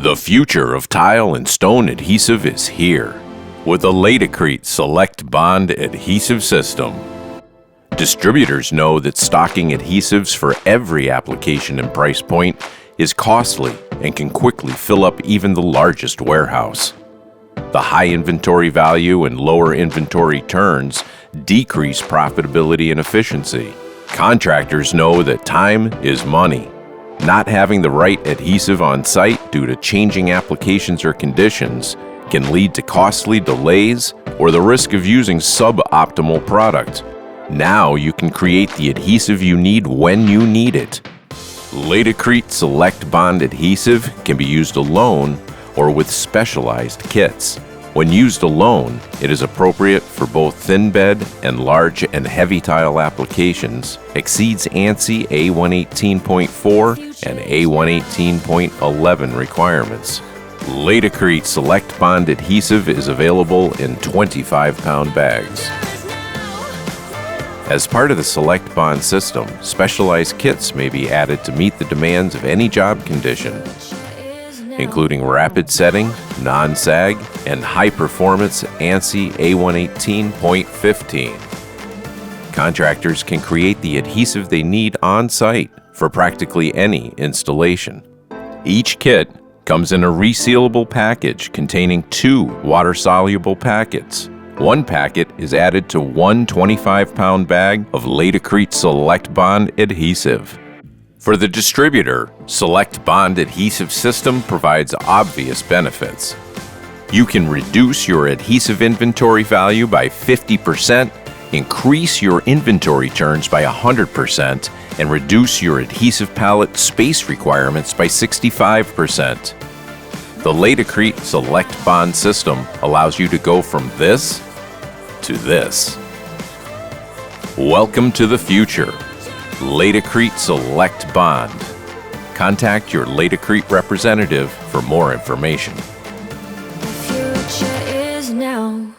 The future of tile and stone adhesive is here with the LATICRETE SELECT-BOND Adhesive System. Distributors know that stocking adhesives for every application and price point is costly and can quickly fill up even the largest warehouse. The high inventory value and lower inventory turns decrease profitability and efficiency. Contractors know that time is money. Not having the right adhesive on site due to changing applications or conditions can lead to costly delays or the risk of using suboptimal product. Now you can create the adhesive you need when you need it. LATICRETE SELECT-BOND Adhesive can be used alone or with specialized kits. When used alone, it is appropriate for both thin bed and large and heavy tile applications, exceeds ANSI A118.4 and A118.11 requirements. LATICRETE SELECT-BOND Adhesive is available in 25-pound bags. As part of the SELECT-BOND system, specialized kits may be added to meet the demands of any job condition, including rapid setting, non-sag, and high-performance ANSI A118.15. Contractors can create the adhesive they need on-site for practically any installation. Each kit comes in a resealable package containing 2 water-soluble packets. One packet is added to one 25-pound bag of LATICRETE SELECT-BOND adhesive. For the distributor, SELECT-BOND Adhesive System provides obvious benefits. You can reduce your adhesive inventory value by 50%, increase your inventory turns by 100%, and reduce your adhesive pallet space requirements by 65%. The LATICRETE SELECT-BOND system allows you to go from this to this. Welcome to the future. LATICRETE SELECT-BOND. Contact your LATICRETE representative for more information. The future is now.